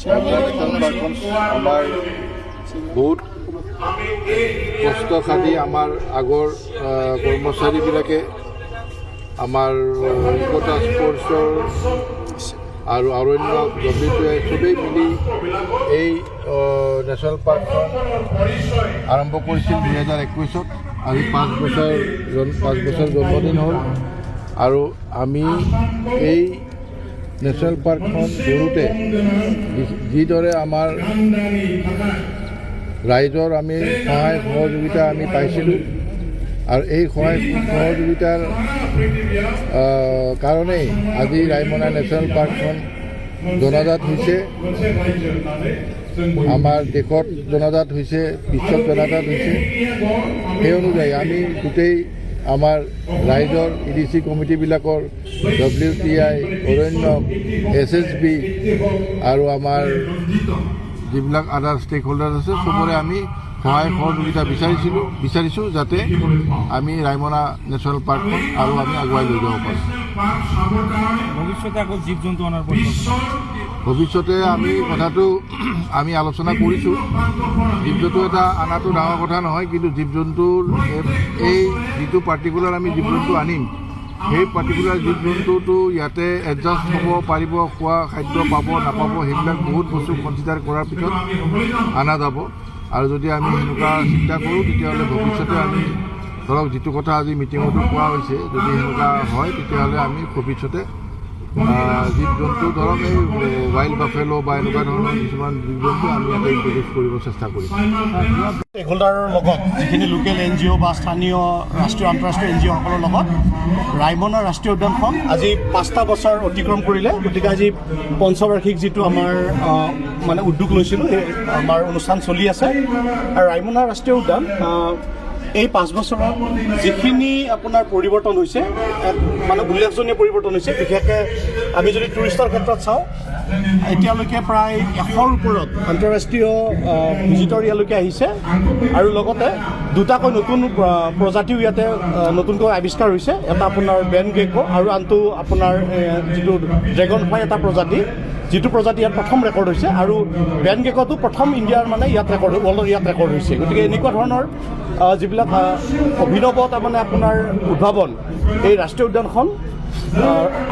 আমাৰ বহুত কষ্ট খাটি আমাৰ আগৰ কৰ্মচাৰীবিলাকে আমাৰ ইকতা স্পৰ্টছৰ আৰু অৰণ্য WTI চবেই মিলি এই নেশ্যনেল পাৰ্কখন আৰম্ভ কৰিছিল 2021-ত। আজি 5 বছৰ জন্মদিন হ'ল আৰু আমি এই নেশ্যনেল পাৰ্কখন গঢ়োতে যিদৰে আমাৰ ৰাইজৰ আমি সহায় সহযোগিতা আমি পাইছিলোঁ আৰু এই সহায় সহযোগিতাৰ কাৰণেই আজি ৰায়মনা নেশ্যনেল পাৰ্কখন জনাজাত হৈছে, আমাৰ দেশত জনাজাত হৈছে, বিশ্বত জনাজাত হৈছে। সেই অনুযায়ী আমি গোটেই আমাৰ ৰাইজৰ EDC কমিটিবিলাকৰ WTI, অৰণ্য, SSB আৰু আমাৰ যিবিলাক আদাৰ ষ্টেক হোল্ডাৰ আছে চবৰে আমি সহায় সহযোগিতা বিচাৰিছোঁ যাতে আমি ৰায়মনা নেশ্যনেল পাৰ্কখন আৰু আমি আগুৱাই লৈ যাব পাৰোঁ। ভৱিষ্যতে আকৌ জীৱ জন্তু অনাৰ ভৱিষ্যতে আমি কথাটো আমি আলোচনা কৰিছোঁ। জীৱ জন্তু এটা অনাটো ডাঙৰ কথা নহয়, কিন্তু জীৱ জন্তুৰ এই যিটো পাৰ্টিকুলাৰ আমি জীৱ জন্তু আনিম সেই পাৰ্টিকুলাৰ জীৱ জন্তুটো ইয়াতে এডজাষ্ট হ'ব পাৰিব, খোৱা খাদ্য পাব নাপাব সেইবিলাক বহুত বস্তু কনচিডাৰ কৰাৰ পিছত অনা যাব। আৰু যদি আমি সেনেকুৱা চিন্তা কৰোঁ তেতিয়াহ'লে ভৱিষ্যতে আমি ধৰক যিটো কথা আজি মিটিঙতো কোৱা হৈছে, যদি সেনেকুৱা হয় তেতিয়াহ'লে আমি ভৱিষ্যতে জীৱ জন্তু ধৰক এই ৱাইল্ড বাফেলো বা এনেকুৱা ধৰণৰ কিছুমান জীৱ জন্তু আমি ইয়াতে ইণ্ট্ৰডিউচ কৰিব চেষ্টা কৰিম। ষ্টেক হোল্ডাৰৰ লগত যিখিনি লোকেল NGO বা স্থানীয় ৰাষ্ট্ৰীয় আন্তঃৰাষ্ট্ৰীয় NGOসকলৰ লগত ৰায়মনা ৰাষ্ট্ৰীয় উদ্যানখন আজি 5টা বছৰ অতিক্ৰম কৰিলে। গতিকে আজি পঞ্চবাৰ্ষিক যিটো আমাৰ মানে উদ্যোগ লৈছিলোঁ সেই আমাৰ অনুষ্ঠান চলি আছে। আৰু ৰায়মনা ৰাষ্ট্ৰীয় উদ্যান এই 5 বছৰত যিখিনি আপোনাৰ পৰিৱৰ্তন হৈছে মানে উল্লেখজনীয় পৰিৱৰ্তন হৈছে, বিশেষকৈ আমি যদি টুৰিষ্টৰ ক্ষেত্ৰত চাওঁ এতিয়ালৈকে প্ৰায় 100ৰ ওপৰত আন্তঃৰাষ্ট্ৰীয় ভিজিটৰ ইয়ালৈকে আহিছে আৰু লগতে দুটাকৈ নতুন প্ৰজাতিও ইয়াতে নতুনকৈ আৱিষ্কাৰ হৈছে। এটা আপোনাৰ বেন গেকো আৰু আনটো আপোনাৰ যিটো ড্ৰেগন ফ্লাই এটা প্ৰজাতি, যিটো প্ৰজাতি ইয়াত প্ৰথম ৰেকৰ্ড হৈছে আৰু বেন গেকটো প্ৰথম ইণ্ডিয়াৰ মানে ইয়াত ৰেকৰ্ড ৱৰ্ল্ডৰ ইয়াত ৰেকৰ্ড হৈছে। গতিকে এনেকুৱা ধৰণৰ যিবিলাক অভিনৱ তাৰমানে আপোনাৰ উদ্ভাৱন এই ৰাষ্ট্ৰীয় উদ্যানখন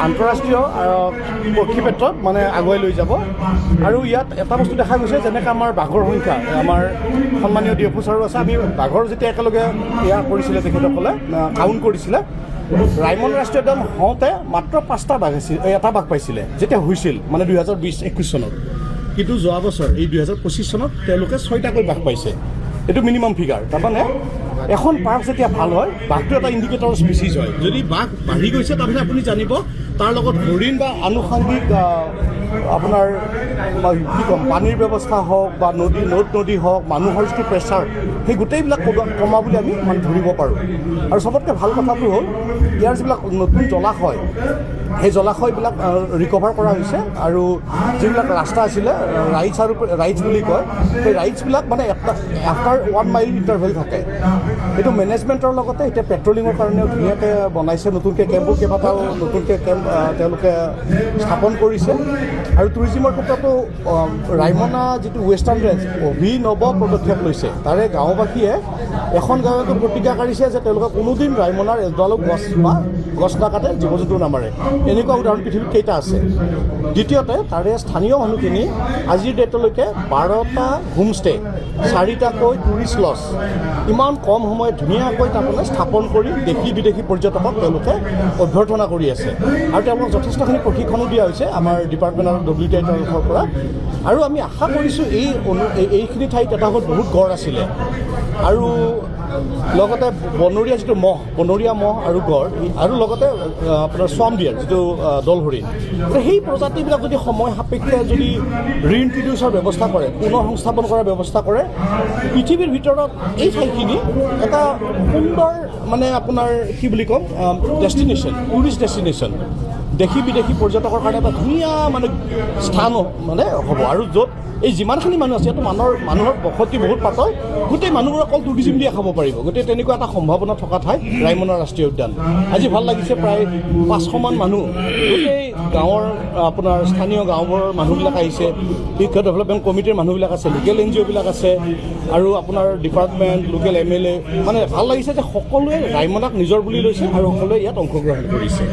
আন্তঃৰাষ্ট্ৰীয় পক্ষী ক্ষেত্ৰত মানে আগুৱাই লৈ যাব। আৰু ইয়াত এটা বস্তু দেখা গৈছে, যেনেকৈ আমাৰ বাঘৰ সংখ্যা, আমাৰ সন্মানীয় ডি অফিচাৰো আছে, আমি বাঘৰ যেতিয়া একেলগে এয়া কৰিছিলে তেখেতসকলে কাউণ্ট কৰিছিলে, ৰায়মনা ৰাষ্ট্ৰীয় উদ্যান হওঁতে মাত্ৰ 5টা বাঘ আছিল, এটা বাঘ পাইছিলে যেতিয়া হৈছিল মানে 2020-21 চনত। কিন্তু যোৱা বছৰ এই 2025 চনত তেওঁলোকে 6টাকৈ বাঘ পাইছে। এইটো মিনিমাম ফিগাৰ। তাৰমানে এখন পাৰ্ক যেতিয়া ভাল হয়, বাঘটো এটা ইণ্ডিকেটৰ স্পেচিছ হয়। যদি বাঘ বাঢ়ি গৈছে তাৰমানে আপুনি জানিব তাৰ লগত হৰিণ বা আনুষংগিক আপোনাৰ কি ক'ম পানীৰ ব্যৱস্থা হওক বা নদী হওক, মানুহৰ যিটো প্ৰেছাৰ, সেই গোটেইবিলাক কমা বুলি আমি মানে ধৰিব পাৰোঁ। আৰু চবতকৈ ভাল কথাটো হ'ল ইয়াৰ যিবিলাক নতুন জলাশয়, সেই জলাশয়বিলাক ৰিকভাৰ কৰা হৈছে আৰু যিবিলাক ৰাস্তা আছিলে ৰাইডছ বুলি কয়, সেই ৰাইডছবিলাক মানে আফটাৰ 1 মাইল ইণ্টাৰভেল থাকে। এইটো মেনেজমেণ্টৰ লগতে এতিয়া পেট্ৰলিঙৰ কাৰণেও ধুনীয়াকৈ বনাইছে, নতুনকৈ কেম্পো কেইবাটাও নতুনকৈ কেম্প তেওঁলোকে স্থাপন কৰিছে। আৰু টুৰিজিমৰ ক্ষেত্ৰতো ৰায়মনা যিটো ৱেষ্টাৰ্ণ ৰেঞ্জ অভিনৱ পদক্ষেপ লৈছে। তাৰে গাঁওবাসীয়ে এখন গাঁৱতো প্ৰতিজ্ঞা কৰিছে যে তেওঁলোকে কোনোদিন ৰায়মনাৰ এডালো গছ নাকাটে, জীৱ জন্তু নামাৰে। এনেকুৱা উদাহৰণ পৃথিৱীত কেইটা আছে। দ্বিতীয়তে তাৰে স্থানীয় মানুহখিনি আজিৰ ডেটলৈকে 12টা হোমষ্টে, 4টাকৈ টুৰিষ্ট লজ ইমান কম সময়ত ধুনীয়াকৈ তাৰমানে স্থাপন কৰি দেশী বিদেশী পৰ্যটকক তেওঁলোকে অভ্যৰ্থনা কৰি আছে। আৰু তেওঁলোকক যথেষ্টখিনি প্ৰশিক্ষণো দিয়া হৈছে আমাৰ ডিপাৰ্টমেণ্ট অফ WTI তৰফৰ পৰা। আৰু আমি আশা কৰিছোঁ এইখিনি ঠাইত এটা সময়ত বহুত গড় আছিলে আৰু লগতে বনৰীয়া মহ আৰু গড় আৰু লগতে আপোনাৰ স্বাম ডিয়াৰ যিটো দল হৰিণ, সেই প্ৰজাতিবিলাক যদি সময় সাপেক্ষে যদি ৰিইনট্ৰডিউচৰ ব্যৱস্থা কৰে, পুনৰ সংস্থাপন কৰাৰ ব্যৱস্থা কৰে, পৃথিৱীৰ ভিতৰত এই ঠাইখিনি এটা সুন্দৰ মানে আপোনাৰ কি বুলি ক'ম ডেষ্টিনেশ্যন, টুৰিষ্ট ডেষ্টিনেশ্যন দেশী বিদেশী পৰ্যটকৰ কাৰণে এটা ধুনীয়া মানে স্থান মানে হ'ব আৰু য'ত এই যিমানখিনি মানুহ আছে ইয়াতো মানুহৰ বসতি বহুত পাতল গোটেই মানুহবোৰ অকল টুৰিজিম দিয়ে খাব পাৰিব গতিকে তেনেকুৱা এটা সম্ভাৱনা থকা ঠাই ৰায়মনা ৰাষ্ট্ৰীয় উদ্যান আজি ভাল লাগিছে প্ৰায় 500মান মানুহ গোটেই গাঁৱৰ আপোনাৰ স্থানীয় গাঁওবোৰৰ মানুহবিলাক আহিছে শিক্ষা ডেভেলপমেণ্ট কমিটিৰ মানুহবিলাক আছে লোকেল NGO বিলাক আছে আৰু আপোনাৰ ডিপাৰ্টমেণ্ট লোকেল MLA মানে ভাল লাগিছে যে সকলোৱে ৰায়মনাক নিজৰ বুলি লৈছে আৰু সকলোৱে ইয়াত অংশগ্ৰহণ কৰিছে